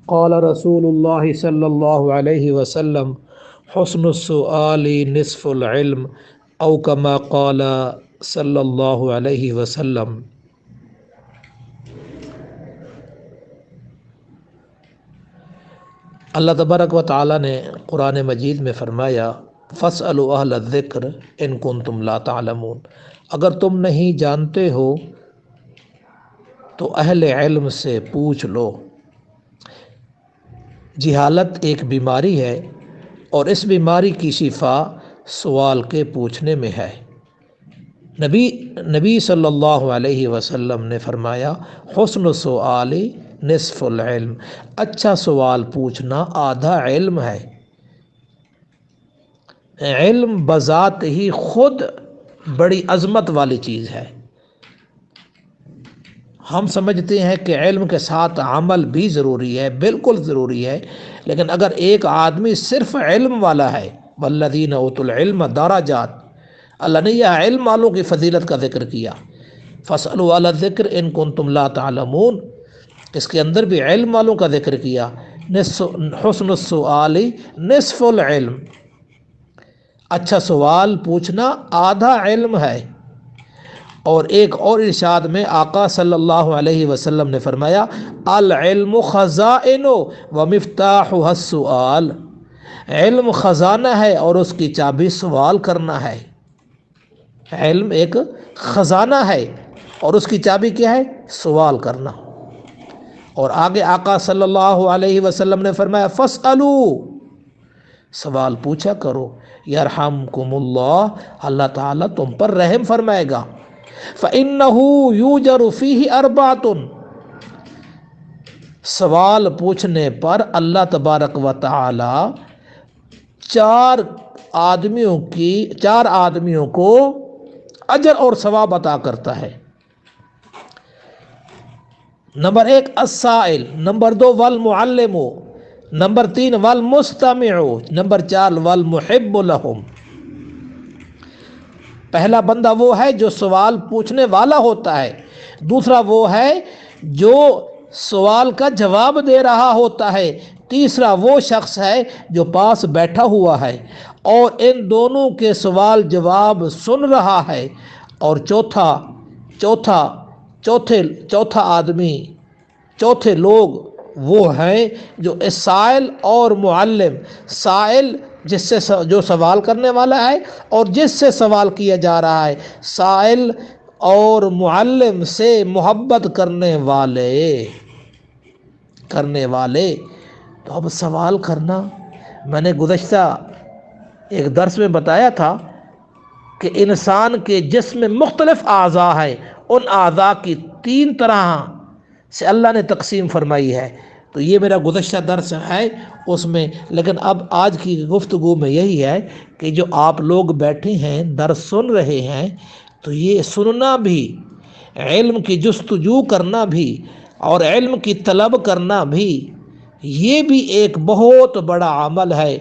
قال رسول اللہ صلی اللہ علیہ وسلم حسن السؤال نصف العلم او کما قال صلی اللہ علیہ وسلم۔ اللہ تبارک و تعالیٰ نے قرآن مجید میں فرمایا فاسألوا اہل الذکر ان کنتم لا تعلمون، اگر تم نہیں جانتے ہو تو اہل علم سے پوچھ لو۔ جہالت ایک بیماری ہے اور اس بیماری کی شفا سوال کے پوچھنے میں ہے۔ نبی صلی اللہ علیہ وسلم نے فرمایا حسن السؤال نصف العلم، اچھا سوال پوچھنا آدھا علم ہے۔ علم بذات ہی خود بڑی عظمت والی چیز ہے۔ ہم سمجھتے ہیں کہ علم کے ساتھ عمل بھی ضروری ہے، بالکل ضروری ہے، لیکن اگر ایک آدمی صرف علم والا ہے والذین اوتوا العلم درجات، اللہ نے یہ علم والوں کی فضیلت کا ذکر کیا، فاسألوا اہل الذکر ان کنتم لا تعلمون، اس کے اندر بھی علم والوں کا ذکر کیا۔ حسن السؤال نصف العلم، اچھا سوال پوچھنا آدھا علم ہے۔ اور ایک اور ارشاد میں آقا صلی اللہ علیہ وسلم نے فرمایا العلم خزائن ومفتاحها السؤال، علم خزانہ ہے اور اس کی چابی سوال کرنا ہے۔ علم ایک خزانہ ہے اور اس کی چابی کیا ہے؟ سوال کرنا۔ اور آگے آقا صلی اللہ علیہ وسلم نے فرمایا فاسألوا، سوال پوچھا کرو، یرحمکم اللہ، اللہ تعالیٰ تم پر رحم فرمائے گا۔ فَإِنَّهُ يُوجَرُ فِيهِ أَرْبَعَةٌ، سوال پوچھنے پر اللہ تبارک و تعالی چار آدمیوں کو اجر اور ثواب عطا کرتا ہے۔ نمبر 1 السائل، نمبر 2 والمعلم، نمبر 3 والمستمع، نمبر 4 والمحب لهم۔ پہلا بندہ وہ ہے جو سوال پوچھنے والا ہوتا ہے، دوسرا وہ ہے جو سوال کا جواب دے رہا ہوتا ہے، تیسرا وہ شخص ہے جو پاس بیٹھا ہوا ہے اور ان دونوں کے سوال جواب سن رہا ہے، اور چوتھے لوگ وہ ہیں جو سائل اور معلم، سائل جس سے جو سوال کرنے والا ہے اور جس سے سوال کیا جا رہا ہے، سائل اور معلم سے محبت کرنے والے۔ تو اب سوال کرنا، میں نے گزشتہ ایک درس میں بتایا تھا کہ انسان کے جسم میں مختلف اعضاء ہیں، ان اعضاء کی 3 طرح سے اللہ نے تقسیم فرمائی ہے۔ تو یہ میرا گزشتہ درس ہے اس میں، لیکن اب آج کی گفتگو میں یہی ہے کہ جو آپ لوگ بیٹھے ہیں درس سن رہے ہیں، تو یہ سننا بھی، علم کی جستجو کرنا بھی اور علم کی طلب کرنا بھی، یہ بھی ایک بہت بڑا عمل ہے،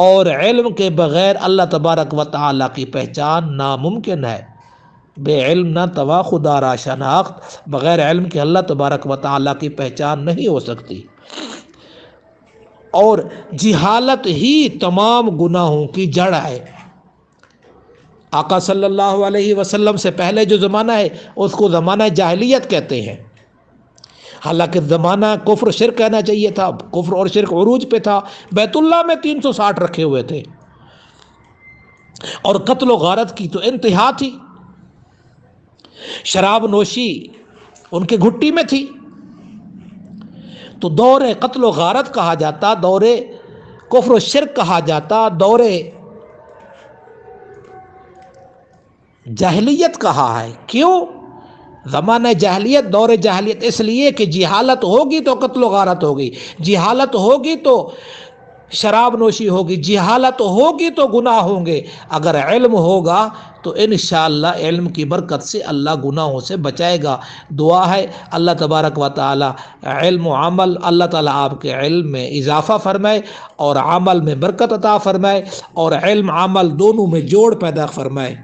اور علم کے بغیر اللہ تبارک و تعالیٰ کی پہچان ناممکن ہے۔ بے علم نہ توا خدا را شناخت، بغیر علم کے اللہ تبارک و تعالیٰ کی پہچان نہیں ہو سکتی۔ اور جہالت ہی تمام گناہوں کی جڑ ہے۔ آقا صلی اللہ علیہ وسلم سے پہلے جو زمانہ ہے اس کو زمانہ جاہلیت کہتے ہیں، حالانکہ زمانہ کفر شرک کہنا چاہیے تھا، کفر اور شرک عروج پہ تھا۔ بیت اللہ میں 360 رکھے ہوئے تھے اور قتل و غارت کی تو انتہا تھی، شراب نوشی ان کے گھٹی میں تھی۔ تو دور قتل و غارت کہا جاتا، دور کفر و شرک کہا جاتا، دور جاہلیت کہا ہے۔ کیوں زمانہ جاہلیت؟ دور جاہلیت اس لیے کہ جہالت ہوگی تو قتل و غارت ہوگی، جہالت ہوگی تو شراب نوشی ہوگی، جہالت ہوگی تو گناہ ہوں گے۔ اگر علم ہوگا تو انشاءاللہ علم کی برکت سے اللہ گناہوں سے بچائے گا۔ دعا ہے اللہ تبارک و تعالی علم و عمل، اللہ تعالی آپ کے علم میں اضافہ فرمائے اور عمل میں برکت عطا فرمائے اور علم عمل دونوں میں جوڑ پیدا فرمائے۔